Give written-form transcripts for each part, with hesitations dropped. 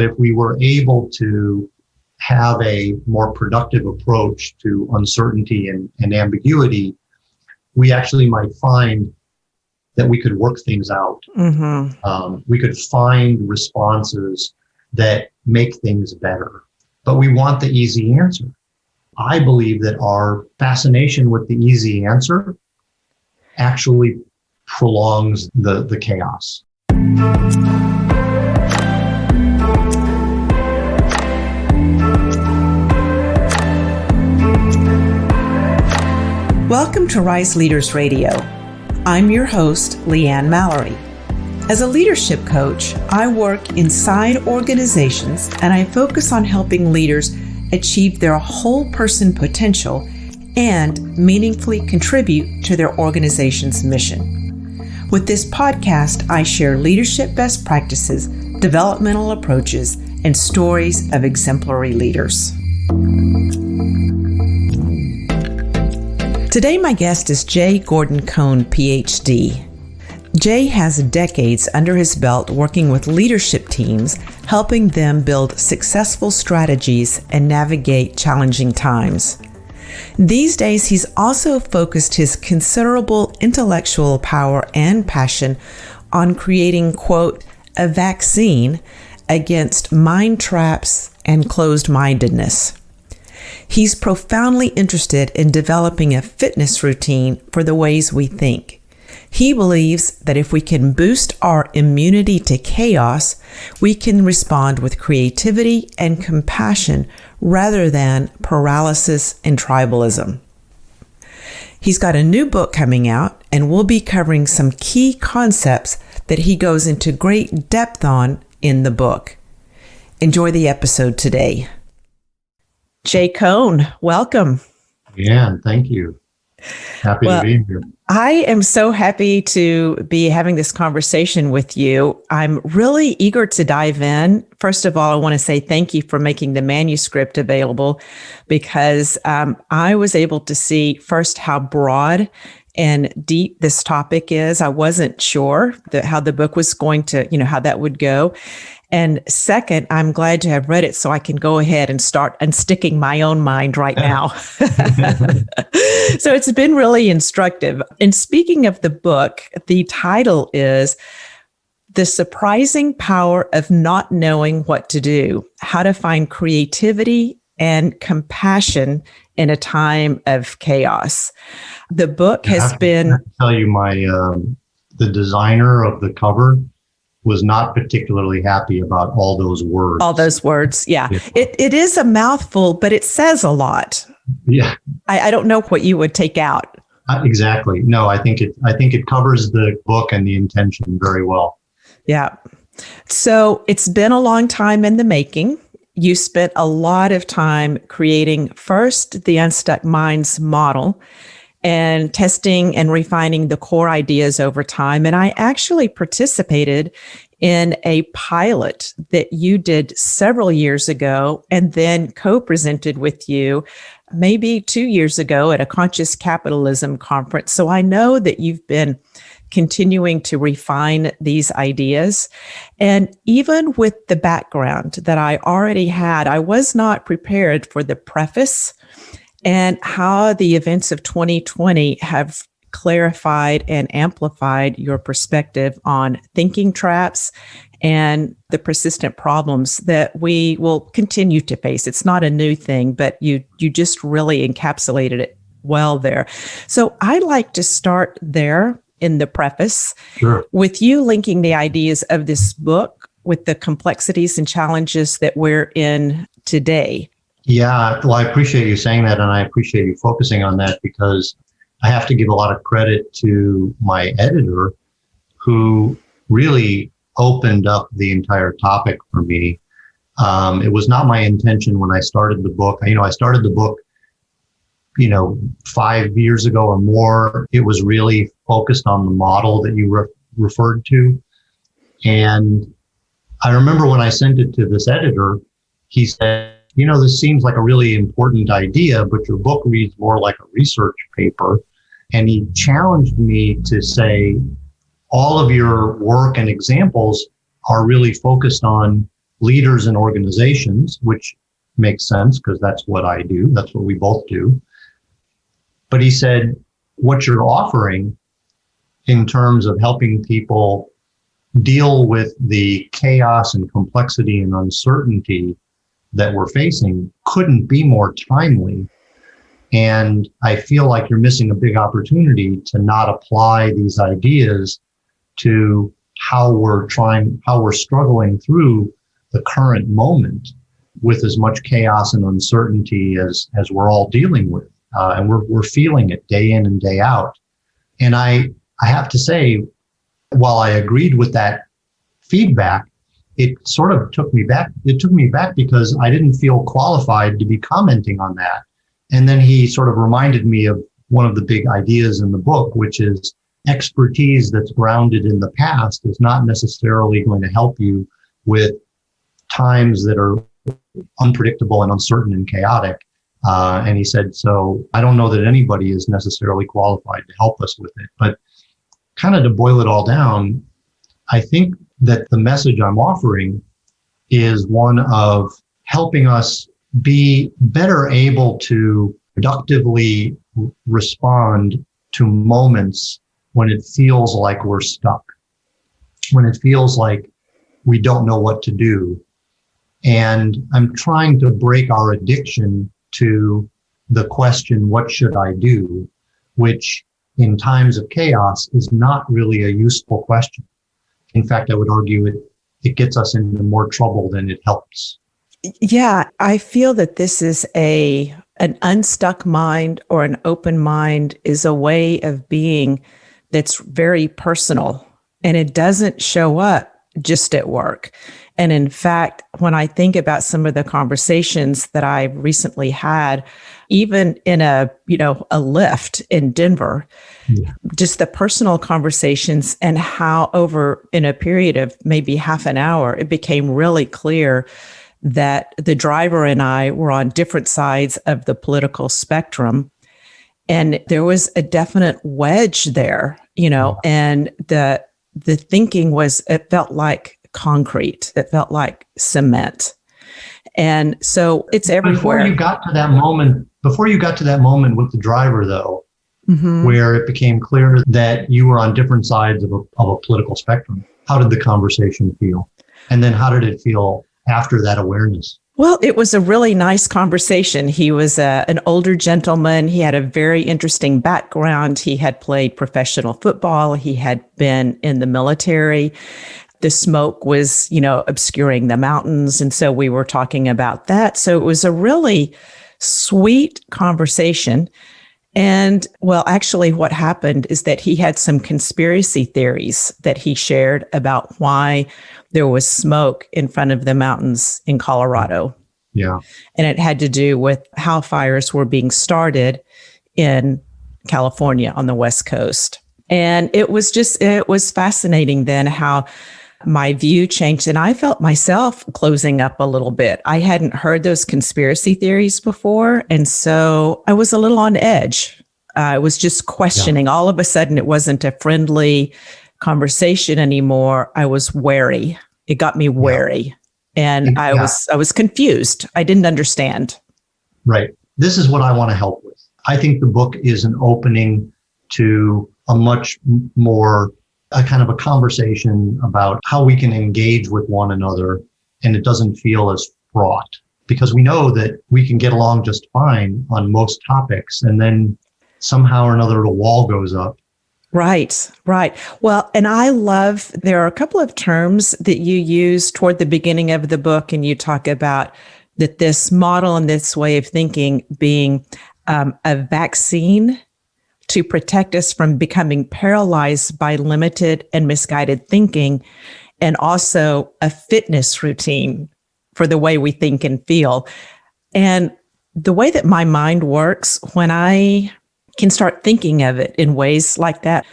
If we were able to have a more productive approach to uncertainty and ambiguity, we actually might find that we could work things out. We could find responses that make things better. But we want the easy answer. I believe that our fascination with the easy answer actually prolongs the chaos. Welcome to Rise Leaders Radio. I'm your host, Leanne Mallory. As a leadership coach, I work inside organizations and I focus on helping leaders achieve their whole person potential and meaningfully contribute to their organization's mission. With this podcast, I share leadership best practices, developmental approaches, and stories of exemplary leaders. Today, my guest is Gordon Cone Ph.D. Jay has decades under his belt working with leadership teams, helping them build successful strategies and navigate challenging times. These days, he's also focused his considerable intellectual power and passion on creating, quote, a vaccine against mind traps and closed-mindedness. He's profoundly interested in developing a fitness routine for the ways we think. He believes that if we can boost our immunity to chaos, we can respond with creativity and compassion rather than paralysis and tribalism. He's got a new book coming out, and we'll be covering some key concepts that he goes into great depth on in the book. Enjoy the episode today. Jay Cone, welcome. Yeah, thank you. Happy to be here. I am so happy to be having this conversation with you. I'm really eager to dive in. First of all, I want to say thank you for making the manuscript available because I was able to see first how broad and deep this topic is. I wasn't sure how the book was going to, how that would go. And second, I'm glad to have read it so I can go ahead and start unsticking my own mind right now. So it's been really instructive. And speaking of the book, the title is The Surprising Power of Not Knowing What to Do: How to Find Creativity and Compassion in a Time of Chaos. The book has been... I have to tell you, the designer of the cover was not particularly happy about all those words. All those words, yeah. It is a mouthful, but it says a lot. Yeah. I don't know what you would take out. Exactly. No, I think it covers the book and the intention very well. Yeah. So it's been a long time in the making. You spent a lot of time creating first the Unstuck Minds model and testing and refining the core ideas over time. And I actually participated in a pilot that you did several years ago and then co-presented with you maybe 2 years ago at a Conscious Capitalism conference. So I know that you've been continuing to refine these ideas. And even with the background that I already had, I was not prepared for the preface and how the events of 2020 have clarified and amplified your perspective on thinking traps and the persistent problems that we will continue to face. It's not a new thing, but you just really encapsulated it well there. So I'd like to start there in the preface, Sure, with you linking the ideas of this book with the complexities and challenges that we're in today. Yeah, well, I appreciate you saying that, and I appreciate you focusing on that because I have to give a lot of credit to my editor who really opened up the entire topic for me. It was not my intention when I started the book. I started the book, 5 years ago or more. It was really focused on the model that you referred to. And I remember when I sent it to this editor, he said, this seems like a really important idea, but your book reads more like a research paper. And he challenged me to say, all of your work and examples are really focused on leaders in organizations, which makes sense because that's what I do. That's what we both do. But he said, what you're offering in terms of helping people deal with the chaos and complexity and uncertainty that we're facing couldn't be more timely. And I feel like you're missing a big opportunity to not apply these ideas to how we're struggling through the current moment with as much chaos and uncertainty as we're all dealing with. And we're feeling it day in and day out. And I have to say, while I agreed with that feedback, it sort of took me back. It took me back because I didn't feel qualified to be commenting on that. And then he sort of reminded me of one of the big ideas in the book, which is expertise that's grounded in the past is not necessarily going to help you with times that are unpredictable and uncertain and chaotic. And he said, so I don't know that anybody is necessarily qualified to help us with it. But kind of to boil it all down, I think that the message I'm offering is one of helping us be better able to productively respond to moments when it feels like we're stuck, when it feels like we don't know what to do. And I'm trying to break our addiction to the question, what should I do? Which in times of chaos is not really a useful question. In fact, I would argue it gets us into more trouble than it helps. Yeah, I feel that this is an unstuck mind or an open mind is a way of being that's very personal, and it doesn't show up just at work. And in fact, when I think about some of the conversations that I recently had, even in a lift in Denver, just the personal conversations and how over in a period of maybe half an hour, it became really clear that the driver and I were on different sides of the political spectrum. And there was a definite wedge there, and the thinking was, it felt like concrete. It felt like cement. And so it's everywhere. Before you got to that moment with the driver, though, where it became clear that you were on different sides of a political spectrum, how did the conversation feel? And then how did it feel after that awareness? Well, it was a really nice conversation. He was an older gentleman. He had a very interesting background. He had played professional football. He had been in the military. The smoke was, obscuring the mountains. And so we were talking about that. So it was a really sweet conversation. And well, actually what happened is that he had some conspiracy theories that he shared about why there was smoke in front of the mountains in Colorado. Yeah. And it had to do with how fires were being started in California on the West Coast. And it was fascinating then how my view changed, and I felt myself closing up a little bit. I hadn't heard those conspiracy theories before, and so I was a little on edge. I was just questioning. Yeah. All of a sudden, it wasn't a friendly conversation anymore. I was wary. It got me wary, and I was confused. I didn't understand. Right. This is what I want to help with. I think the book is an opening to a much more a kind of a conversation about how we can engage with one another, and it doesn't feel as fraught, because we know that we can get along just fine on most topics, and then somehow or another a wall goes up. Right. Well, and there are a couple of terms that you use toward the beginning of the book, and you talk about that this model and this way of thinking being a vaccine to protect us from becoming paralyzed by limited and misguided thinking, and also a fitness routine for the way we think and feel. And the way that my mind works, when I can start thinking of it in ways like that,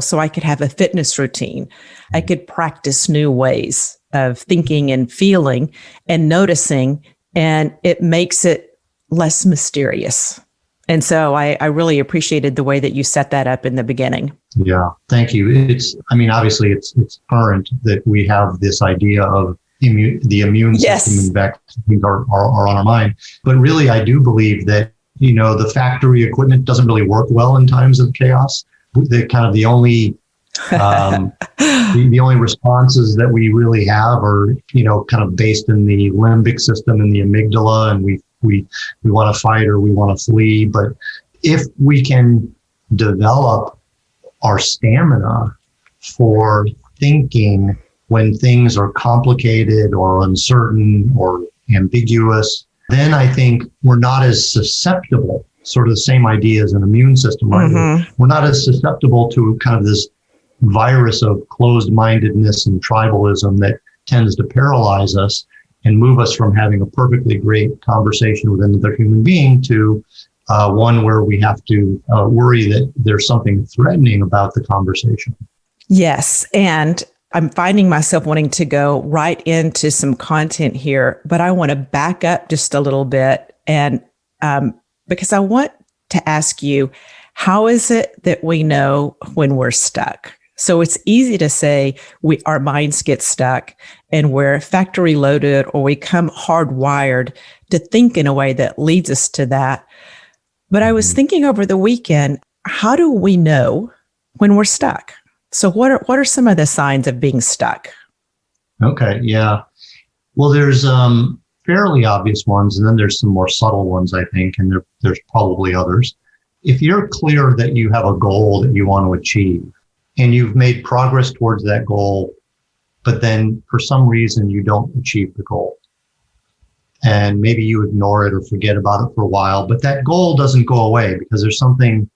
so I could have a fitness routine. I could practice new ways of thinking and feeling and noticing, and it makes it less mysterious. And so I really appreciated the way that you set that up in the beginning. Yeah, thank you. Obviously it's current that we have this idea of the immune Yes. system and vaccines are on our mind. But really, I do believe that, the factory equipment doesn't really work well in times of chaos. The only the only responses that we really have are, kind of based in the limbic system and the amygdala, and we want to fight or we want to flee. But if we can develop our stamina for thinking when things are complicated or uncertain or ambiguous, then I think we're not as susceptible, sort of the same idea as an immune system, right? Mm-hmm. We're not as susceptible to kind of this virus of closed-mindedness and tribalism that tends to paralyze us and move us from having a perfectly great conversation with another human being to one where we have to worry that there's something threatening about the conversation. Yes. And I'm finding myself wanting to go right into some content here, but I want to back up just a little bit. And because I want to ask you, how is it that we know when we're stuck? So it's easy to say our minds get stuck and we're factory loaded, or we come hardwired to think in a way that leads us to that. But I was thinking over the weekend, how do we know when we're stuck? So what are some of the signs of being stuck? Okay, yeah. Well, there's fairly obvious ones, and then there's some more subtle ones, I think, and there's probably others. If you're clear that you have a goal that you want to achieve, and you've made progress towards that goal, but then for some reason you don't achieve the goal, and maybe you ignore it or forget about it for a while, but that goal doesn't go away because there's something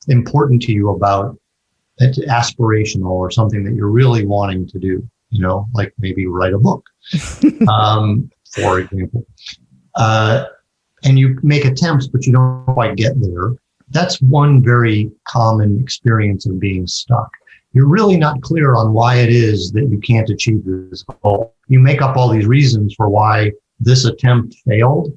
important to you about it, aspirational, or something that you're really wanting to do, like maybe write a book, for example. And you make attempts, but you don't quite get there. That's one very common experience of being stuck. You're really not clear on why it is that you can't achieve this goal. You make up all these reasons for why this attempt failed,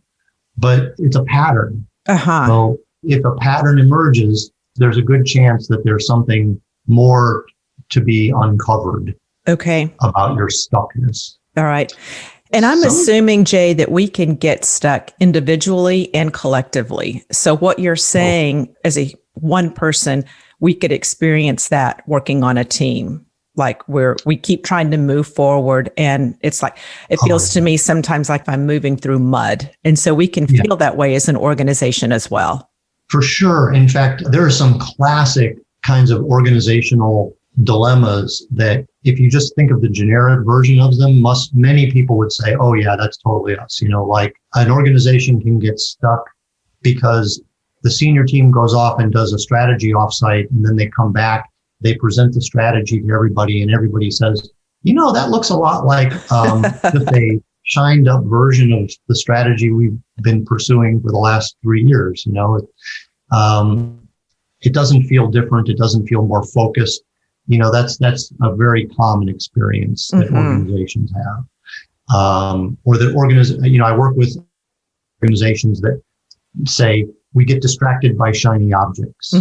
but it's a pattern. Uh-huh. So if a pattern emerges, there's a good chance that there's something more to be uncovered. Okay. About your stuckness. All right. And I'm assuming, Jay, that we can get stuck individually and collectively. So what you're saying as a one person, we could experience that working on a team, like where we keep trying to move forward. And it's like, it feels to me sometimes like I'm moving through mud. And so we can feel that way as an organization as well. For sure. In fact, there are some classic kinds of organizational dilemmas that if you just think of the generic version of them, many people would say, oh yeah, that's totally us. Like an organization can get stuck because the senior team goes off and does a strategy offsite, and then they come back, they present the strategy to everybody, and everybody says, that looks a lot like just a shined up version of the strategy we've been pursuing for the last 3 years. It doesn't feel different. It doesn't feel more focused. That's a very common experience that organizations have. Or that I work with organizations that say we get distracted by shiny objects,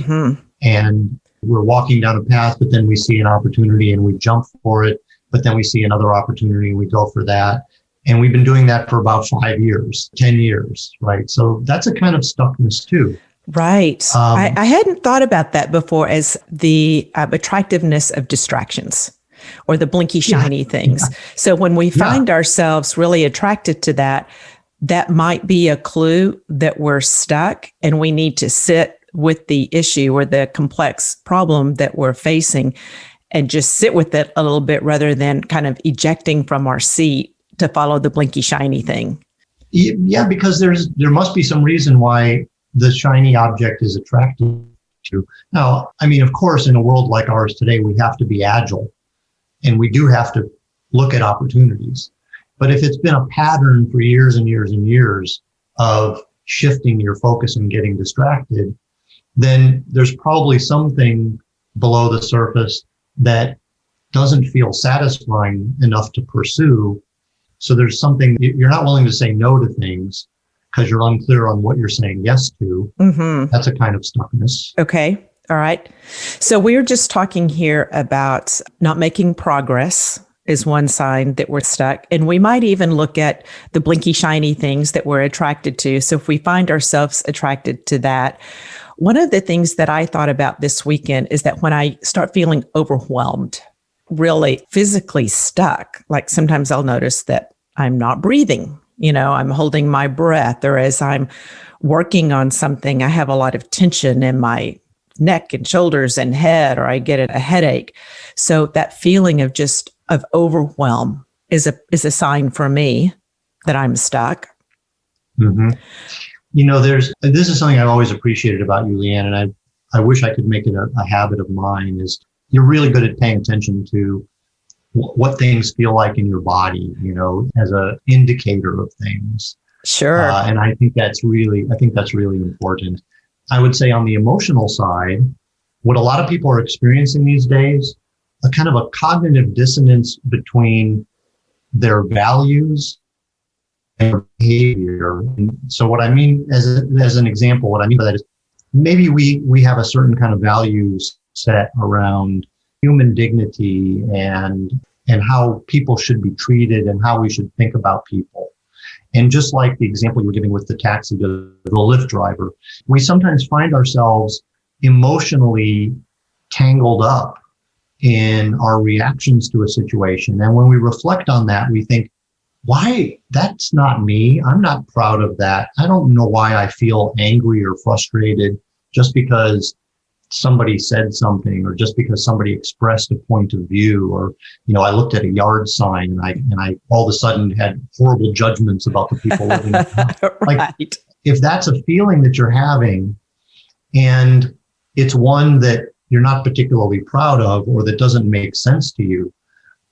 and we're walking down a path, but then we see an opportunity and we jump for it, but then we see another opportunity and we go for that. And we've been doing that for about 5 years, 10 years, right? So that's a kind of stuckness too. Right. I hadn't thought about that before as the attractiveness of distractions or the blinky, shiny things. Yeah. So when we find ourselves really attracted to that, that might be a clue that we're stuck and we need to sit with the issue or the complex problem that we're facing and just sit with it a little bit rather than kind of ejecting from our seat to follow the blinky, shiny thing. Yeah, because there must be some reason why the shiny object is attractive to. Now, of course, in a world like ours today, we have to be agile and we do have to look at opportunities. But if it's been a pattern for years and years and years of shifting your focus and getting distracted, then there's probably something below the surface that doesn't feel satisfying enough to pursue. So there's something, you're not willing to say no to things because you're unclear on what you're saying yes to. That's a kind of stuckness. Okay. All right. So we're just talking here about not making progress is one sign that we're stuck. And we might even look at the blinky, shiny things that we're attracted to. So if we find ourselves attracted to that, one of the things that I thought about this weekend is that when I start feeling overwhelmed, really physically stuck, like sometimes I'll notice that I'm not breathing, I'm holding my breath, or as I'm working on something, I have a lot of tension in my neck and shoulders and head, or I get a headache. So that feeling of overwhelm is a sign for me that I'm stuck. Mm-hmm. This is something I've always appreciated about you, Leanne, and I wish I could make it a habit of mine, is you're really good at paying attention to what things feel like in your body, as an indicator of things. Sure. And I think that's really important. I would say on the emotional side, what a lot of people are experiencing these days, a kind of a cognitive dissonance between their values and behavior. And so what I mean, as an example, what I mean by that is maybe we have a certain kind of values set around human dignity and how people should be treated and how we should think about people. And just like the example you were giving with the taxi, the Lyft driver, we sometimes find ourselves emotionally tangled up in our reactions to a situation. And when we reflect on that, we think, why? That's not me. I'm not proud of that. I don't know why I feel angry or frustrated just because somebody said something, or just because somebody expressed a point of view, or I looked at a yard sign and I all of a sudden had horrible judgments about the people living in the Right. Like, if that's a feeling that you're having and it's one that you're not particularly proud of, or that doesn't make sense to you,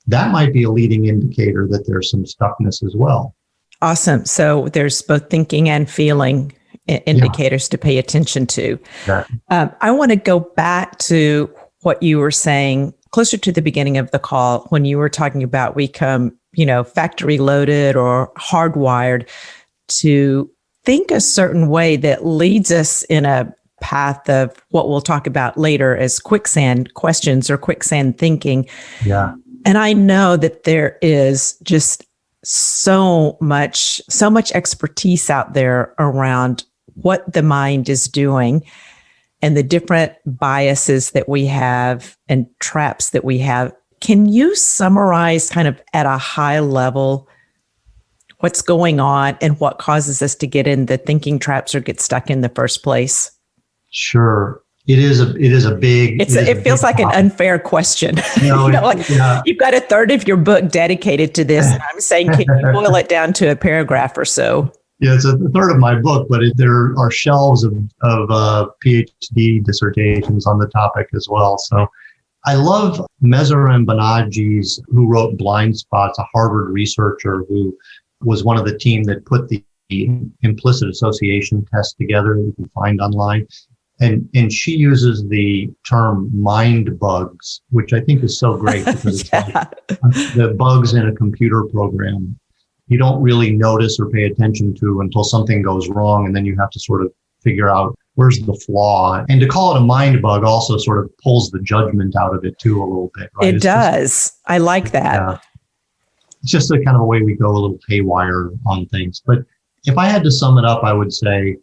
that might be a leading indicator that there's some stuckness as well. Awesome. So there's both thinking and feeling indicators to pay attention to. Exactly. I want to go back to what you were saying closer to the beginning of the call, when you were talking about we come, factory loaded or hardwired to think a certain way that leads us in a path of what we'll talk about later as quicksand questions or quicksand thinking. Yeah. And I know that there is just so much expertise out there around what the mind is doing and the different biases that we have and traps that we have. Can you summarize kind of at a high level what's going on and what causes us to get in the thinking traps or get stuck in the first place? Sure. It is a big. It feels like an unfair question. You've got a third of your book dedicated to this. And I'm saying, can you boil it down to a paragraph or so? Yeah, it's a third of my book, but there are shelves of PhD dissertations on the topic as well. So I love Mezaram Banaji's, who wrote Blind Spots, a Harvard researcher who was one of the team that put the implicit association test together that you can find online. And she uses the term mind bugs, which I think is so great because it's like the bugs in a computer program you don't really notice or pay attention to until something goes wrong. And then you have to sort of figure out where's the flaw. And to call it a mind bug also sort of pulls the judgment out of it too a little bit. Right? It does. I like that. Yeah. It's just a kind of a way we go a little haywire on things. But if I had to sum it up, I would say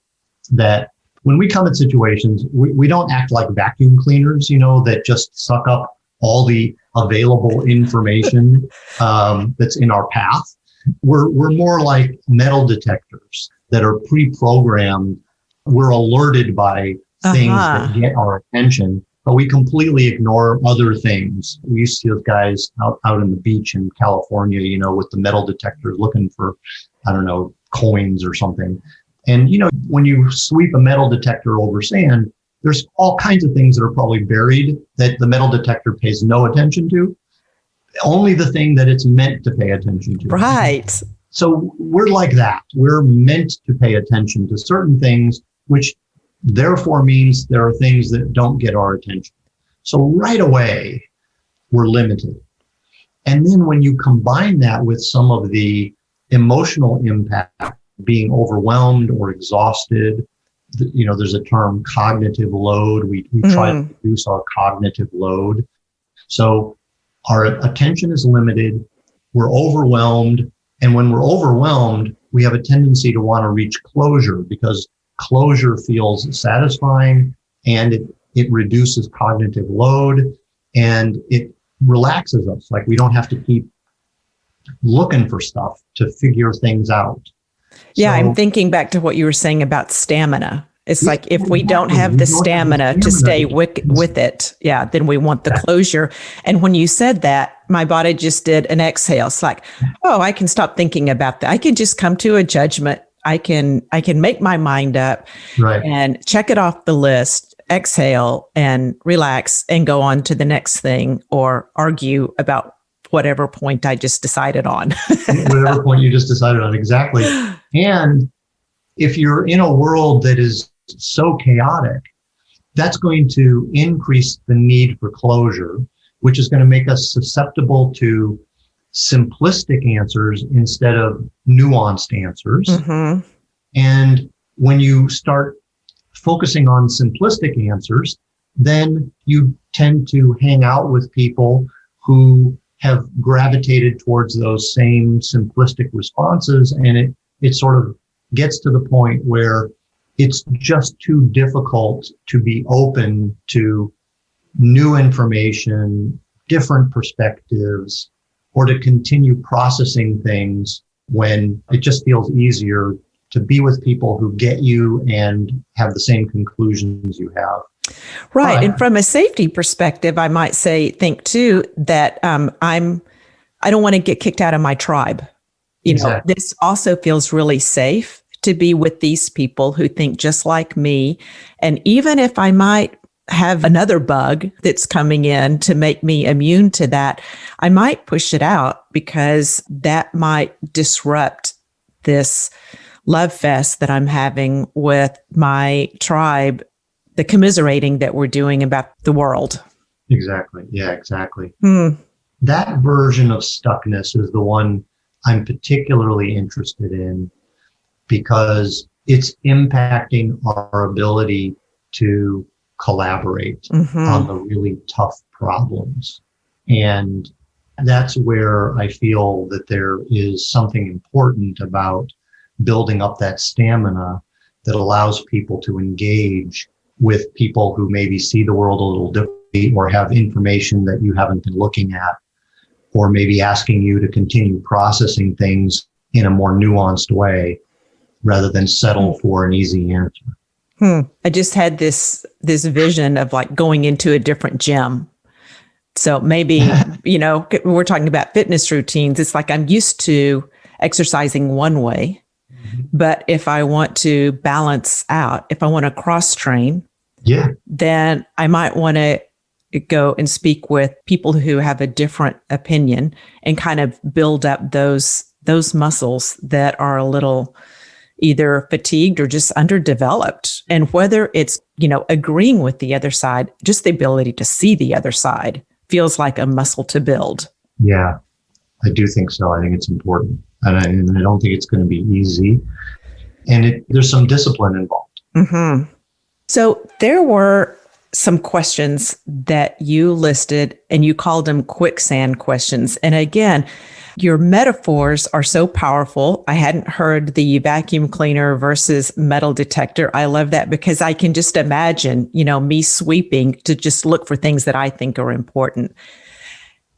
that when we come at situations, we don't act like vacuum cleaners, that just suck up all the available information that's in our path. We're more like metal detectors that are pre-programmed. We're alerted by things that get our attention, but we completely ignore other things. We used to see those guys out on the beach in California, with the metal detectors looking for, coins or something. And, when you sweep a metal detector over sand, there's all kinds of things that are probably buried that the metal detector pays no attention to. Only the thing that it's meant to pay attention to. Right. So we're like that. We're meant to pay attention to certain things, which therefore means there are things that don't get our attention. So right away, we're limited. And then when you combine that with some of the emotional impact, being overwhelmed or exhausted, there's a term cognitive load. We try to reduce our cognitive load. So our attention is limited. we're overwhelmed. And when we're overwhelmed, we have a tendency to want to reach closure because closure feels satisfying and it reduces cognitive load and it relaxes us. Like we don't have to keep looking for stuff to figure things out. Yeah, So, I'm thinking back to what you were saying about stamina. It's like if we don't exactly. have We the don't have the stamina to stamina stay to with it, yeah, then we want the closure. And when you said that, my body just did an exhale. It's like, oh, I can stop thinking about that. I can just come to a judgment. I can make my mind up Right. and check it off the list, exhale and relax and go on to the next thing or argue about whatever point I just decided on. Whatever point you just decided on, exactly. And if you're in a world that is so chaotic, that's going to increase the need for closure, which is going to make us susceptible to simplistic answers instead of nuanced answers. Mm-hmm. And when you start focusing on simplistic answers, then you tend to hang out with people who have gravitated towards those same simplistic responses. And it sort of gets to the point where it's just too difficult to be open to new information, different perspectives, or to continue processing things when it just feels easier to be with people who get you and have the same conclusions you have. Right. But, and from a safety perspective, I might think too that I don't want to get kicked out of my tribe. You know, this also feels really safe to be with these people who think just like me. And even if I might have another bug that's coming in to make me immune to that, I might push it out because that might disrupt this love fest that I'm having with my tribe, the commiserating that we're doing about the world. Exactly. Yeah, exactly. That version of stuckness is the one I'm particularly interested in because it's impacting our ability to collaborate on the really tough problems. And that's where I feel that there is something important about building up that stamina that allows people to engage with people who maybe see the world a little differently or have information that you haven't been looking at, or maybe asking you to continue processing things in a more nuanced way rather than settle for an easy answer. I just had this vision of like going into a different gym. So maybe, you know, we're talking about fitness routines. It's like I'm used to exercising one way, but if I want to balance out, if I want to cross train, then I might want to go and speak with people who have a different opinion and kind of build up those muscles that are a little either fatigued or just underdeveloped. And whether it's, you know, agreeing with the other side, just the ability to see the other side feels like a muscle to build. Yeah, I do think so. I think it's important. And I don't think it's going to be easy. And there's some discipline involved. So there were some questions that you listed and you called them quicksand questions. And again, your metaphors are so powerful. I hadn't heard the vacuum cleaner versus metal detector. I love that because I can just imagine, you know, me sweeping to just look for things that I think are important.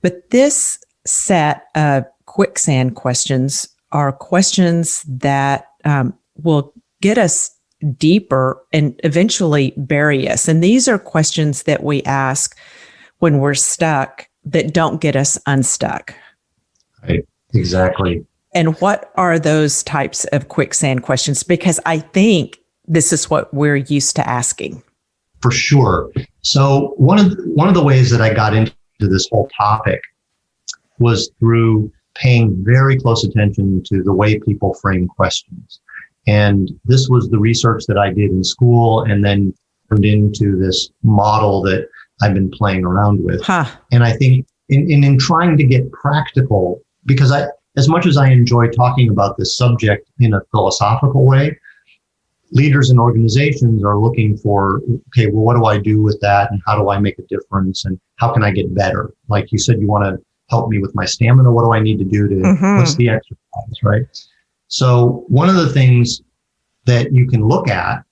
But this set of quicksand questions are questions that will get us deeper and eventually bury us. And these are questions that we ask when we're stuck that don't get us unstuck. Right. Exactly. And what are those types of quicksand questions? Because I think this is what we're used to asking. For sure. So one of the ways that I got into this whole topic was through paying very close attention to the way people frame questions. And this was the research that I did in school and then turned into this model that I've been playing around with. And I think in trying to get practical, because as much as I enjoy talking about this subject in a philosophical way, leaders and organizations are looking for, okay, well, what do I do with that? And how do I make a difference? And how can I get better? Like you said, you want to help me with my stamina? What do I need to do to, what's the exercise, right? So one of the things that you can look at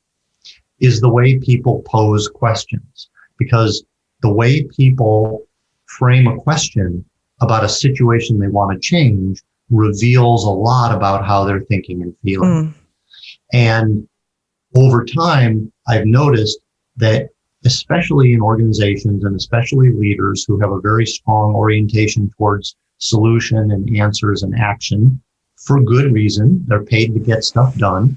is the way people pose questions, because the way people frame a question about a situation they want to change reveals a lot about how they're thinking and feeling. And over time, I've noticed that especially in organizations and especially leaders who have a very strong orientation towards solution and answers and action, for good reason, they're paid to get stuff done,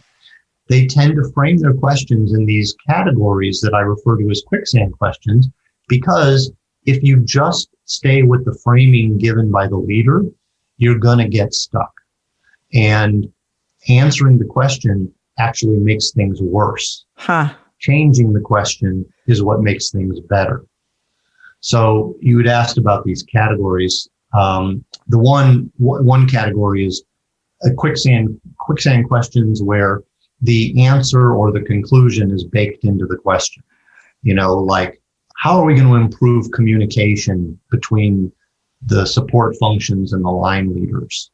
they tend to frame their questions in these categories that I refer to as quicksand questions, because if you just stay with the framing given by the leader, you're going to get stuck. And answering the question actually makes things worse. Changing the question is what makes things better. So you had asked about these categories. The one category is quicksand questions where the answer or the conclusion is baked into the question. Like, how are we going to improve communication between the support functions and the line leaders?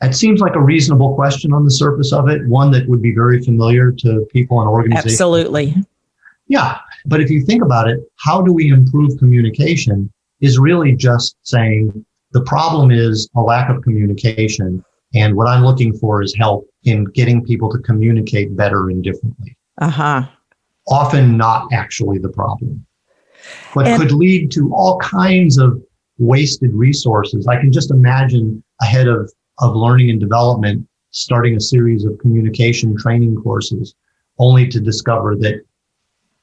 It seems like a reasonable question on the surface of it, one that would be very familiar to people in organizations. Absolutely. Yeah. But if you think about it, how do we improve communication is really just saying the problem is a lack of communication. And what I'm looking for is help in getting people to communicate better and differently. Often not actually the problem, but could lead to all kinds of wasted resources. I can just imagine a head of learning and development starting a series of communication training courses, only to discover that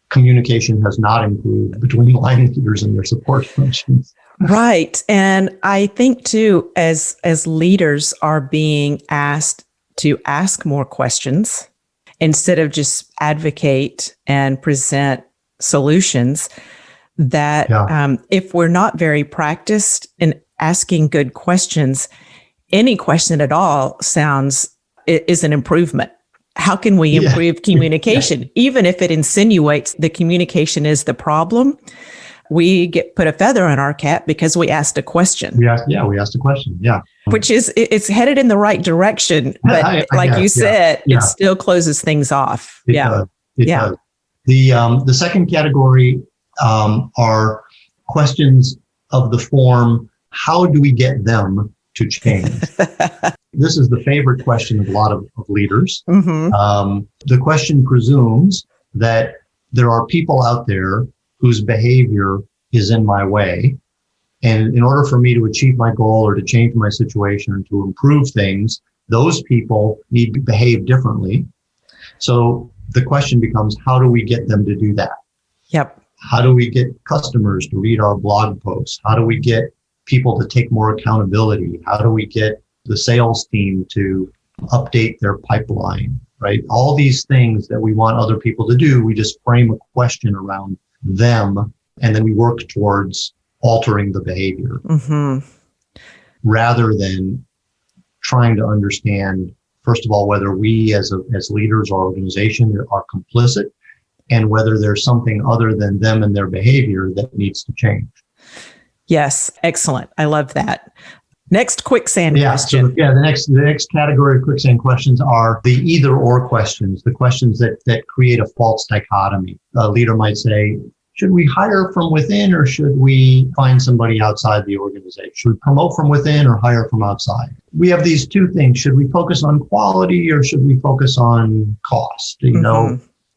communication has not improved between line leaders and their support functions. Right. And I think too, as leaders are being asked to ask more questions instead of just advocate and present solutions, that if we're not very practiced in asking good questions, any question at all is an improvement. How can we improve communication? Even if it insinuates the communication is the problem, we put a feather in our cap because we asked a question. We asked a question. Yeah. Which is, it's headed in the right direction. But like you said, it still closes things off. It does. The second category are questions of the form, how do we get them to change? This is the favorite question of a lot of leaders. The question presumes that there are people out there whose behavior is in my way. And in order for me to achieve my goal or to change my situation or to improve things, those people need to behave differently. So the question becomes, how do we get them to do that? How do we get customers to read our blog posts? How do we get people to take more accountability? How do we get the sales team to update their pipeline, right? All these things that we want other people to do, we just frame a question around them, and then we work towards altering the behavior rather than trying to understand, first of all, whether we as leaders or organization are complicit, and whether there's something other than them and their behavior that needs to change. Yes, excellent. I love that. Next quicksand question. So, the next category of quicksand questions are the either or questions, the questions that create a false dichotomy. A leader might say, should we hire from within or should we find somebody outside the organization? Should we promote from within or hire from outside? We have these two things. Should we focus on quality or should we focus on cost?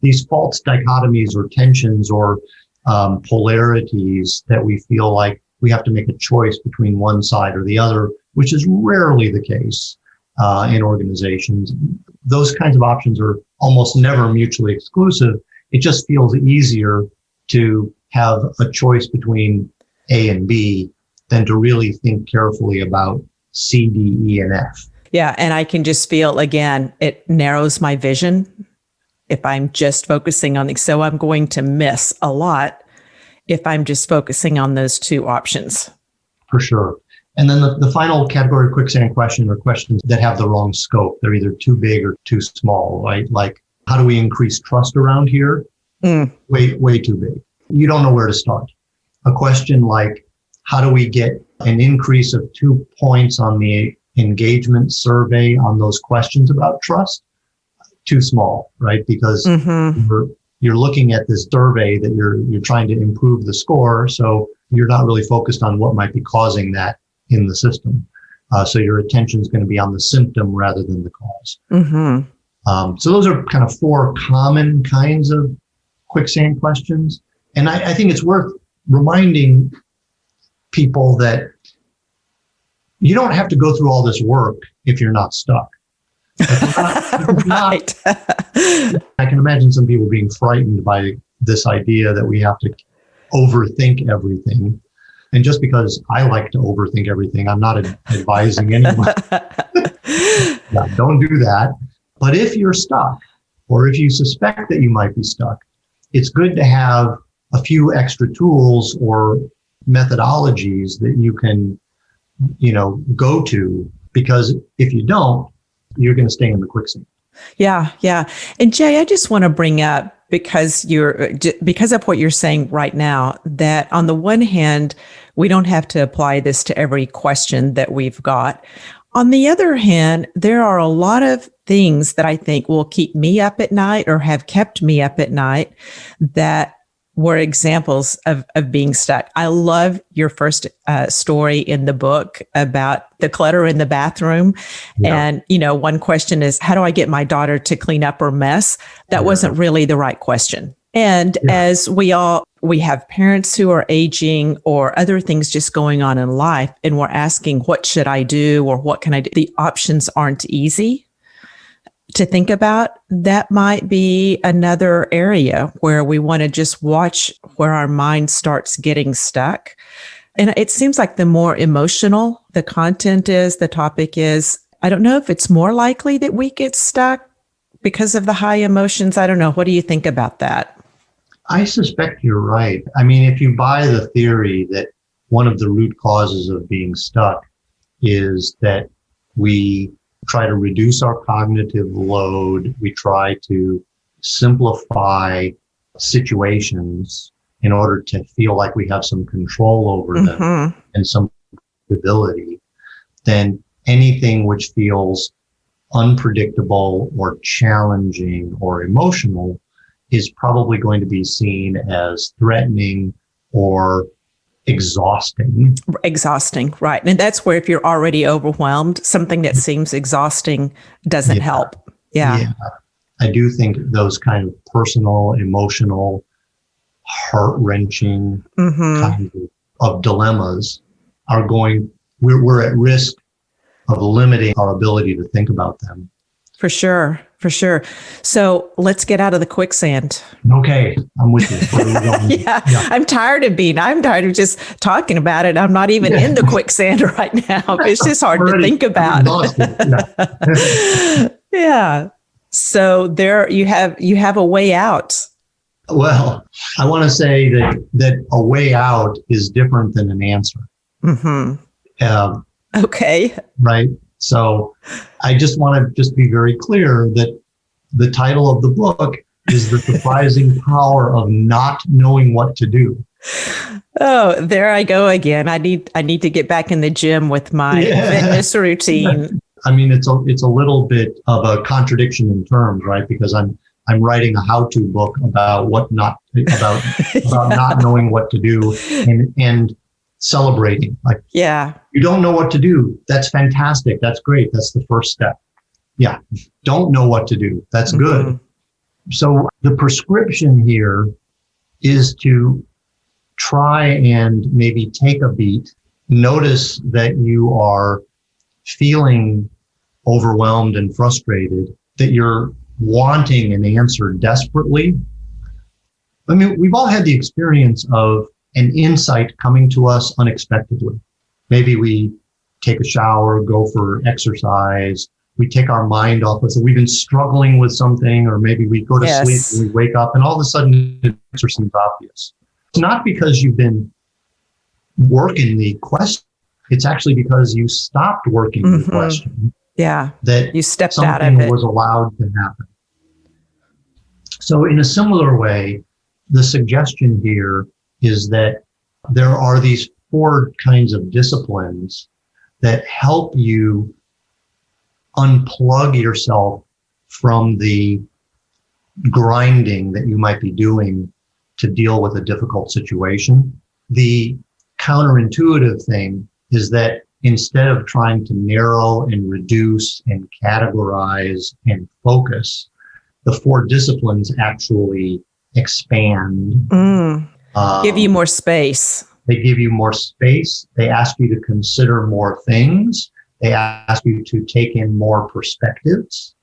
These false dichotomies or tensions or polarities that we feel like we have to make a choice between one side or the other, which is rarely the case in organizations. Those kinds of options are almost never mutually exclusive. It just feels easier to have a choice between A and B than to really think carefully about C, D, E, and F. Yeah, and I can just feel, again, it narrows my vision if I'm just focusing on these. So I'm going to miss a lot if I'm just focusing on those two options. For sure. And then the final category of quicksand question are questions that have the wrong scope. They're either too big or too small, right? Like, how do we increase trust around here? Way too big. You don't know where to start. A question like, how do we get an increase of 2 points on the engagement survey on those questions about trust? Too small, right? Because you're looking at this survey that you're trying to improve the score, so you're not really focused on what might be causing that in the system. So your attention is going to be on the symptom rather than the cause. So those are kind of 4 common kinds of quicksand questions. And I think it's worth reminding people that you don't have to go through all this work if you're not stuck. Right. I can imagine some people being frightened by this idea that we have to overthink everything. And just because I like to overthink everything, I'm not advising anyone. Yeah, don't do that. But if you're stuck, or if you suspect that you might be stuck, it's good to have a few extra tools or methodologies that you can, go to, because if you don't, you're going to stay in the quicksand. Yeah. And Jay, I just want to bring up, because of what you're saying right now, that on the one hand, we don't have to apply this to every question that we've got. On the other hand, there are a lot of things that I think will keep me up at night or have kept me up at night that were examples of being stuck. I love your first story in the book about the clutter in the bathroom. Yeah. And, one question is, how do I get my daughter to clean up her mess? That wasn't really the right question. And as we have parents who are aging or other things just going on in life, and we're asking, what should I do? Or what can I do? The options aren't easy to think about. That might be another area where we want to just watch where our mind starts getting stuck. And it seems like the more emotional the content is, the topic is, I don't know if it's more likely that we get stuck because of the high emotions. I don't know. What do you think about that? I suspect you're right. I mean, if you buy the theory that one of the root causes of being stuck is that we try to reduce our cognitive load, we try to simplify situations in order to feel like we have some control over them and some ability, then anything which feels unpredictable or challenging or emotional is probably going to be seen as threatening or exhausting. Exhausting, right. And that's where, if you're already overwhelmed, something that seems exhausting doesn't help. Yeah. I do think those kind of personal, emotional, heart-wrenching kinds of dilemmas are we're at risk of limiting our ability to think about them. For sure. So let's get out of the quicksand. Okay, I'm with you. Yeah. I'm tired of just talking about it. I'm not even in the quicksand right now. It's just hard to think about. Yeah. So there you have a way out. Well, I want to say that a way out is different than an answer. Okay. Right. So I just want to be very clear that the title of the book is The Surprising Power of Not Knowing What to Do. Oh, there I go again. I need to get back in the gym with my fitness routine. I mean, it's a little bit of a contradiction in terms, right? Because I'm writing a how-to book about not knowing what to do and celebrating. You don't know what to do. That's fantastic. That's great. That's the first step. Yeah. Don't know what to do. That's good. So the prescription here is to try and maybe take a beat. Notice that you are feeling overwhelmed and frustrated, that you're wanting an answer desperately. I mean, we've all had the experience of an insight coming to us unexpectedly. Maybe we take a shower, go for exercise, we take our mind off of it. We've been struggling with something, or maybe we go to sleep and we wake up and all of a sudden the answer seems obvious. It's not because you've been working the question. It's actually because you stopped working the question. Yeah. That you stepped out of it. Something was allowed to happen. So in a similar way, the suggestion here is that there are these four kinds of disciplines that help you unplug yourself from the grinding that you might be doing to deal with a difficult situation. The counterintuitive thing is that instead of trying to narrow and reduce and categorize and focus, the four disciplines actually expand. Give you more space. They give you more space. They ask you to consider more things. They ask you to take in more perspectives.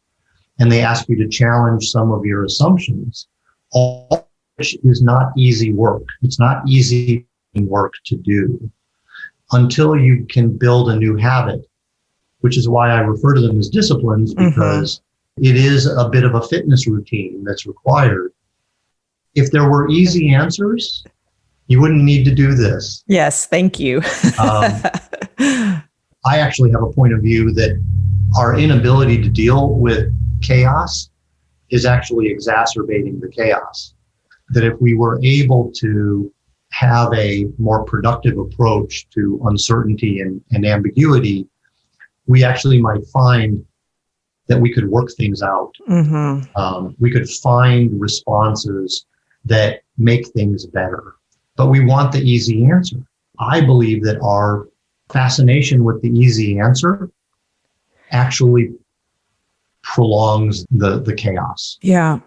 And they ask you to challenge some of your assumptions, all of which is not easy work. It's not easy work to do until you can build a new habit, which is why I refer to them as disciplines, because it is a bit of a fitness routine that's required. If there were easy answers, you wouldn't need to do this. Yes, thank you. I actually have a point of view that our inability to deal with chaos is actually exacerbating the chaos. That if we were able to have a more productive approach to uncertainty and ambiguity, we actually might find that we could work things out. We could find responses that make things better. But we want the easy answer. I believe that our fascination with the easy answer actually prolongs the chaos. Yeah.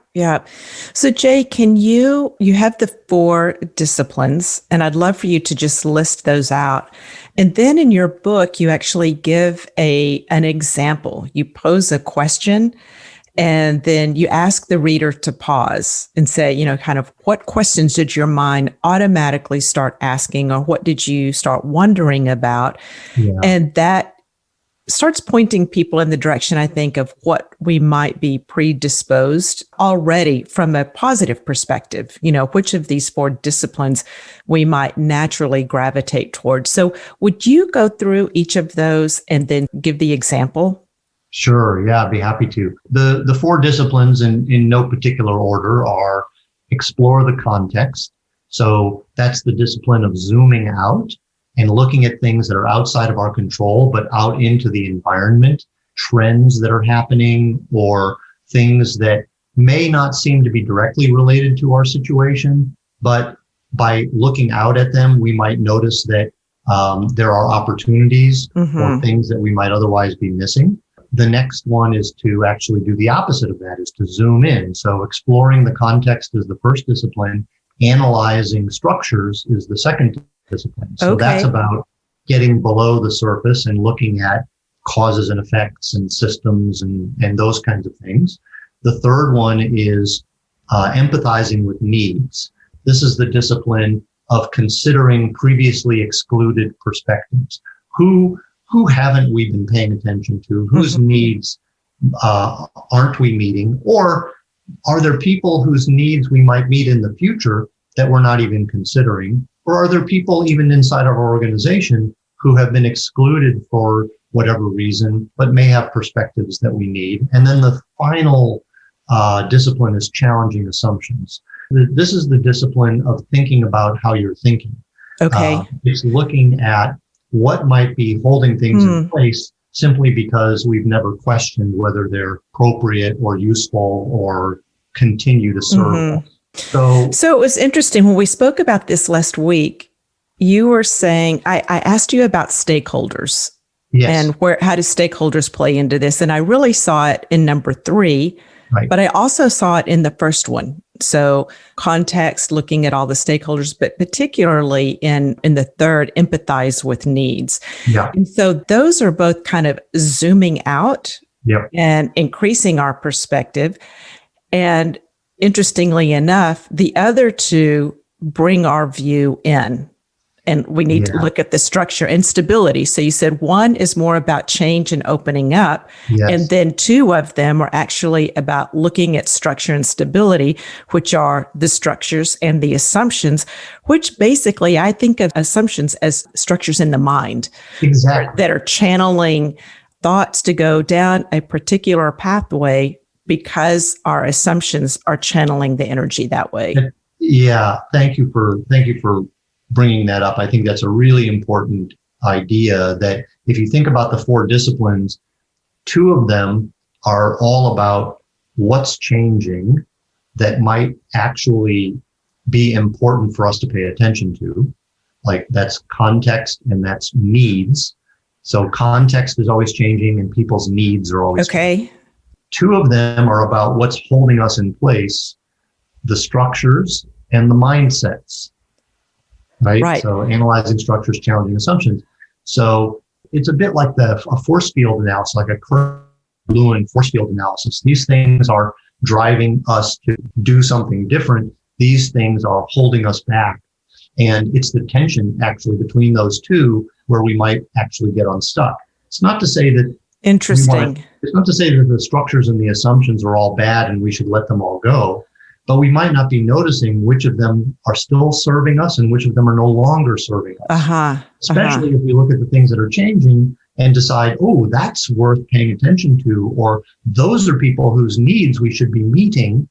So Jay, you have the four disciplines, and I'd love for you to just list those out. And then in your book, you actually give an example. You pose a question, and then you ask the reader to pause and say, kind of what questions did your mind automatically start asking, or what did you start wondering about? Yeah. And that starts pointing people in the direction, I think, of what we might be predisposed already from a positive perspective, which of these four disciplines we might naturally gravitate towards. So would you go through each of those and then give the example? Sure. Yeah, I'd be happy to. The four disciplines in no particular order are explore the context. So that's the discipline of zooming out and looking at things that are outside of our control, but out into the environment, trends that are happening, or things that may not seem to be directly related to our situation, but by looking out at them, we might notice that there are opportunities or things that we might otherwise be missing. The next one is to actually do the opposite of that, is to zoom in. So exploring the context is the first discipline. Analyzing structures is the second discipline. So that's about getting below the surface and looking at causes and effects and systems and those kinds of things. The third one is empathizing with needs. This is the discipline of considering previously excluded perspectives. Who haven't we been paying attention to? Whose needs aren't we meeting? Or are there people whose needs we might meet in the future that we're not even considering? Or are there people even inside of our organization who have been excluded for whatever reason, but may have perspectives that we need? And then the final discipline is challenging assumptions. This is the discipline of thinking about how you're thinking. It's looking at what might be holding things in place simply because we've never questioned whether they're appropriate or useful or continue to serve us. So it was interesting when we spoke about this last week. You were saying, I asked you about stakeholders. Yes. And how do stakeholders play into this? And I really saw it in number 3, but I also saw it in the first one. So context, looking at all the stakeholders, but particularly in the third, empathize with needs. Yeah. And so those are both kind of zooming out and increasing our perspective. And interestingly enough, the other two bring our view in. And we need to look at the structure and stability. So you said one is more about change and opening up. Yes. And then 2 of them are actually about looking at structure and stability, which are the structures and the assumptions, which basically I think of assumptions as structures in the mind. Exactly. That are channeling thoughts to go down a particular pathway because our assumptions are channeling the energy that way. Yeah. Thank you for bringing that up. I think that's a really important idea, that if you think about the four disciplines, two of them are all about what's changing that might actually be important for us to pay attention to. Like, that's context and that's needs. So context is always changing and people's needs are always changing. Two of them are about what's holding us in place, the structures and the mindsets, right? So analyzing structures, challenging assumptions. So it's a bit like a force field analysis, like a Lewin force field analysis. These things are driving us to do something different. These things are holding us back. And it's the tension actually between those two where we might actually get unstuck. It's not to say that it's not to say that the structures and the assumptions are all bad and we should let them all go, but we might not be noticing which of them are still serving us and which of them are no longer serving us. Especially if we look at the things that are changing and decide, oh, that's worth paying attention to, or those are people whose needs we should be meeting.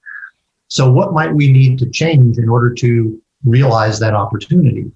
So what might we need to change in order to realize that opportunity?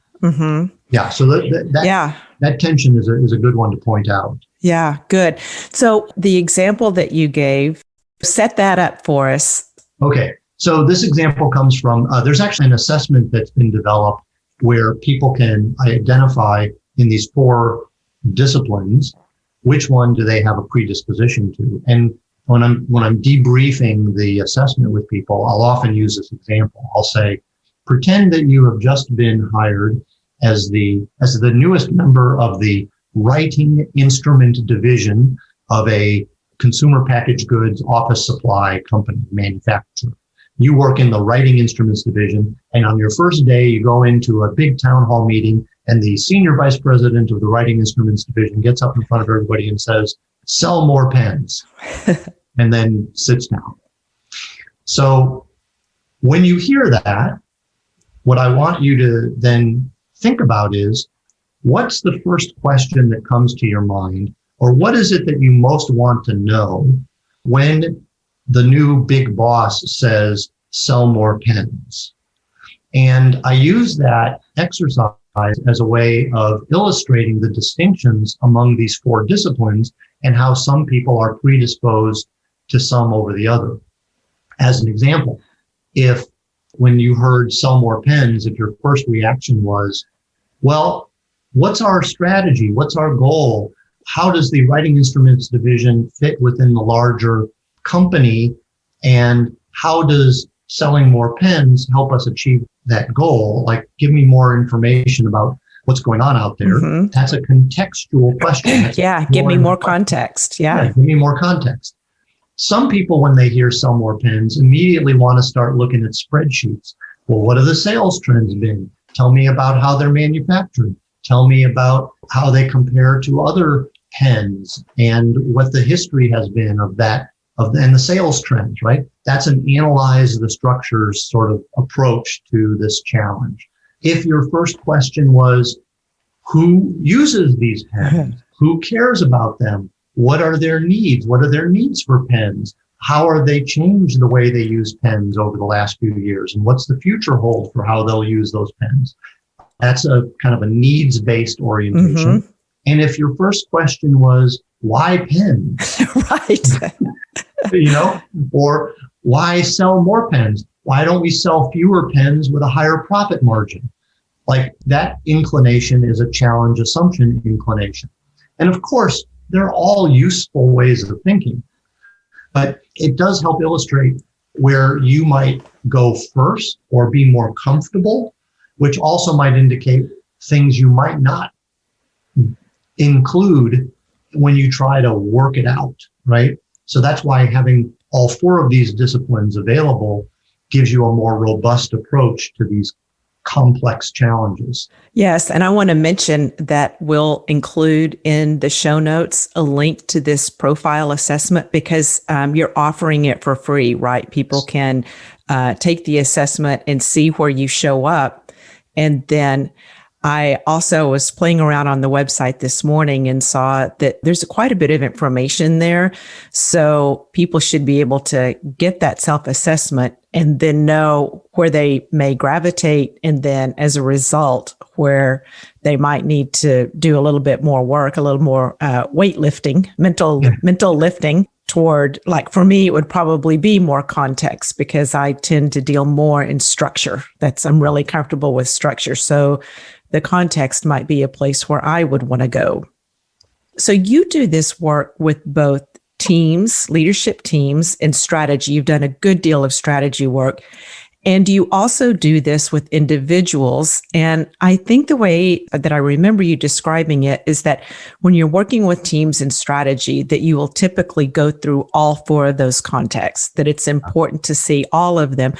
Yeah. So that tension is a good one to point out. Yeah, good. So the example that you gave, set that up for us. Okay. So this example comes from, there's actually an assessment that's been developed where people can identify in these four disciplines, which one do they have a predisposition to? And when I'm debriefing the assessment with people, I'll often use this example. I'll say, pretend that you have just been hired as the newest member of the writing instrument division of a consumer packaged goods office supply company manufacturer. You work in the writing instruments division, and on your first day, you go into a big town hall meeting, and the senior vice president of the writing instruments division gets up in front of everybody and says, "Sell more pens," and then sits down. So when you hear that, what I want you to then think about is, what's the first question that comes to your mind, or what is it that you most want to know when the new big boss says, "Sell more pens"? And I use that exercise as a way of illustrating the distinctions among these four disciplines and how some people are predisposed to some over the other. As an example, if when you heard "sell more pens," if your first reaction was, well, what's our strategy? What's our goal? How does the writing instruments division fit within the larger company? And how does selling more pens help us achieve that goal? Like, give me more information about what's going on out there. That's a contextual question. Give me more context. Give me more context. Some people, when they hear "sell more pens," immediately want to start looking at spreadsheets. Well, what have the sales trends been? Tell me about how they're manufactured. Tell me about how they compare to other pens and what the history has been of that, and the sales trends, right? That's an analyze the structures sort of approach to this challenge. If your first question was, who uses these pens? Who cares about them? What are their needs? What are their needs for pens? How are they changed the way they use pens over the last few years? And what's the future hold for how they'll use those pens? That's a kind of a needs-based orientation. And if your first question was, why pens? Or why sell more pens? Why don't we sell fewer pens with a higher profit margin? Like, that inclination is a challenge assumption inclination. And of course, they're all useful ways of thinking, but it does help illustrate where you might go first or be more comfortable, which also might indicate things you might not include when you try to work it out, right? So that's why having all four of these disciplines available gives you a more robust approach to these complex challenges. Yes. And I want to mention that we'll include in the show notes a link to this profile assessment because you're offering it for free, right? People can take the assessment and see where you show up. And then I also was playing around on the website this morning and saw that there's quite a bit of information there. So people should be able to get that self-assessment and then know where they may gravitate. And then as a result, where they might need to do a little bit more work, a little more weightlifting, mental lifting toward, like for me, it would probably be more context because I tend to deal more in structure. I'm really comfortable with structure. So the context might be a place where I would want to go. So you do this work with both teams, leadership teams, and strategy. You've done a good deal of strategy work. And you also do this with individuals. And I think the way that I remember you describing it is that when you're working with teams in strategy, that you will typically go through all four of those contexts, that it's important to see all of them.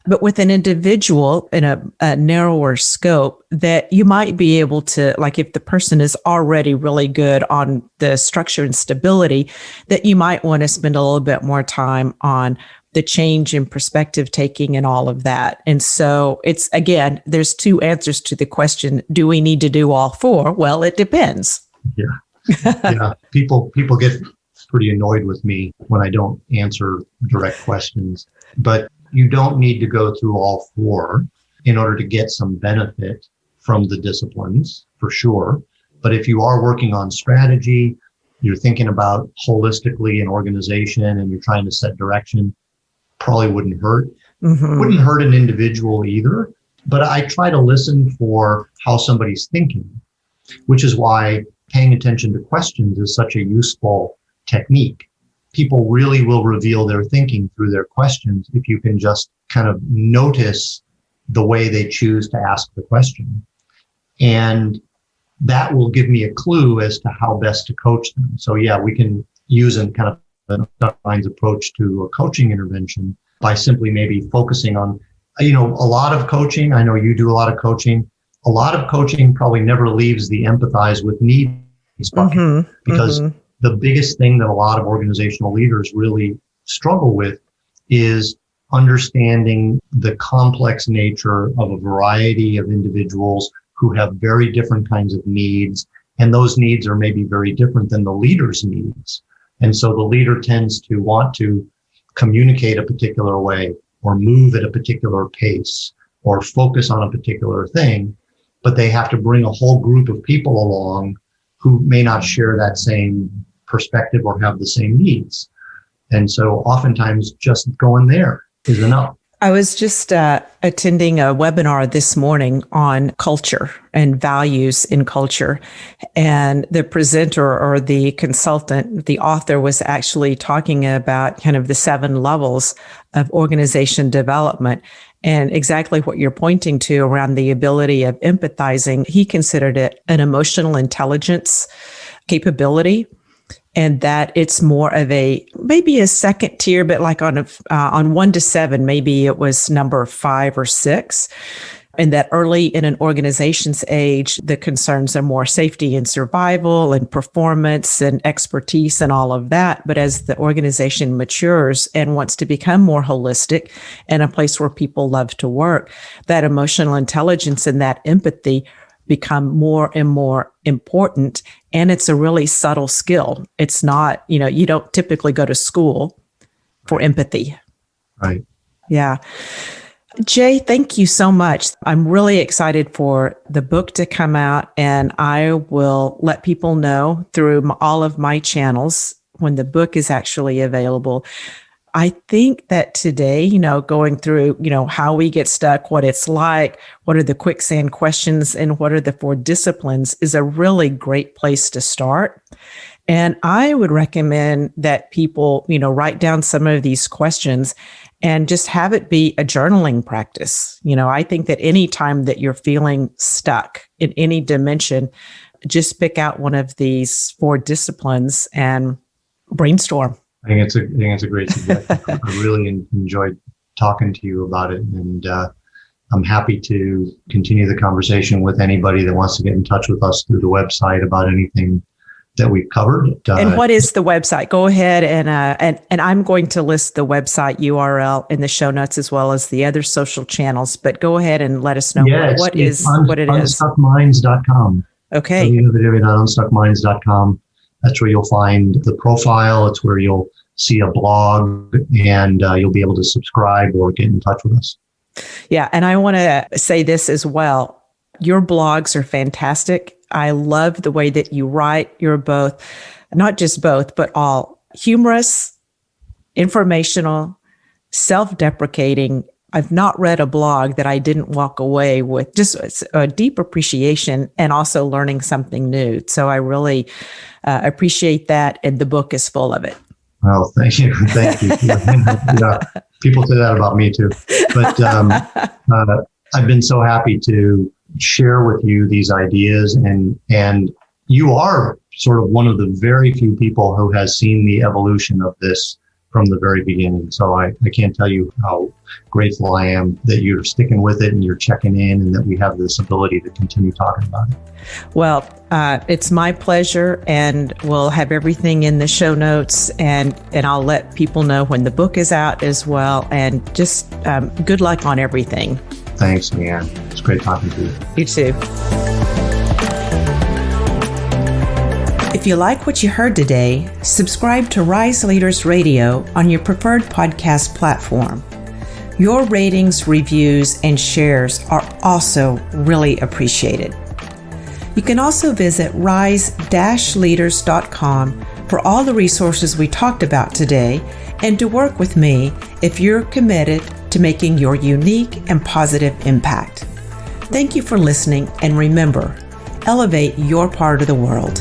But with an individual in a narrower scope, that you might be able to, like if the person is already really good on the structure and stability, that you might want to spend a little bit more time on the change in perspective taking and all of that. And so it's, again, there's two answers to the question, do we need to do all four? Well, it depends. Yeah. People get pretty annoyed with me when I don't answer direct questions, but you don't need to go through all four in order to get some benefit from the disciplines, for sure. But if you are working on strategy, you're thinking about holistically an organization and you're trying to set direction, probably wouldn't hurt. Mm-hmm. Wouldn't hurt an individual either. But I try to listen for how somebody's thinking, which is why paying attention to questions is such a useful technique. People really will reveal their thinking through their questions if you can just kind of notice the way they choose to ask the question. And that will give me a clue as to how best to coach them. So yeah, we can use a kind of an unstuck minds approach to a coaching intervention by simply maybe focusing on, a lot of coaching. I know you do a lot of coaching. A lot of coaching probably never leaves the empathize with needs bucket because the biggest thing that a lot of organizational leaders really struggle with is understanding the complex nature of a variety of individuals who have very different kinds of needs. And those needs are maybe very different than the leader's needs. And so the leader tends to want to communicate a particular way or move at a particular pace or focus on a particular thing, but they have to bring a whole group of people along who may not share that same perspective or have the same needs. And so oftentimes just going there is enough. I was just attending a webinar this morning on culture and values in culture. And the presenter or the consultant, the author, was actually talking about kind of the 7 levels of organization development and exactly what you're pointing to around the ability of empathizing. He considered it an emotional intelligence capability. And that it's more of maybe a second tier, but like on 1 to 7, maybe it was number 5 or 6. And that early in an organization's age, the concerns are more safety and survival and performance and expertise and all of that. But as the organization matures and wants to become more holistic and a place where people love to work, that emotional intelligence and that empathy become more and more important. And it's a really subtle skill. It's not, you don't typically go to school for empathy. Right. Yeah. Jay, thank you so much. I'm really excited for the book to come out, and I will let people know through all of my channels when the book is actually available. I think that today, going through, how we get stuck, what it's like, what are the quicksand questions, and what are the 4 disciplines is a really great place to start. And I would recommend that people, write down some of these questions and just have it be a journaling practice. I think that any time that you're feeling stuck in any dimension, just pick out one of these 4 disciplines and brainstorm. I think it's a great suggestion. I really enjoyed talking to you about it, and I'm happy to continue the conversation with anybody that wants to get in touch with us through the website about anything that we've covered. And what is the website? Go ahead and I'm going to list the website URL in the show notes as well as the other social channels. But go ahead and let us know what it is. Unstuckminds.com. Okay. www.unstuckminds.com. That's where you'll find the profile. It's where you'll see a blog, and you'll be able to subscribe or get in touch with us. Yeah. And I want to say this as well. Your blogs are fantastic. I love the way that you write. You're both, not just both, but all humorous, informational, self-deprecating. I've not read a blog that I didn't walk away with just a deep appreciation and also learning something new. So I really appreciate that. And the book is full of it. Well, thank you. Thank you. Yeah, people say that about me too. But I've been so happy to share with you these ideas, and you are sort of one of the very few people who has seen the evolution of this from the very beginning. So I can't tell you how grateful I am that you're sticking with it and you're checking in, and that we have this ability to continue talking about it. Well, it's my pleasure, and we'll have everything in the show notes, and I'll let people know when the book is out as well. And just good luck on everything. Thanks, Leanne. It's great talking to you. You too. If you like what you heard today, subscribe to Rise Leaders Radio on your preferred podcast platform. Your ratings, reviews, and shares are also really appreciated. You can also visit rise-leaders.com for all the resources we talked about today and to work with me if you're committed to making your unique and positive impact. Thank you for listening, and remember, elevate your part of the world.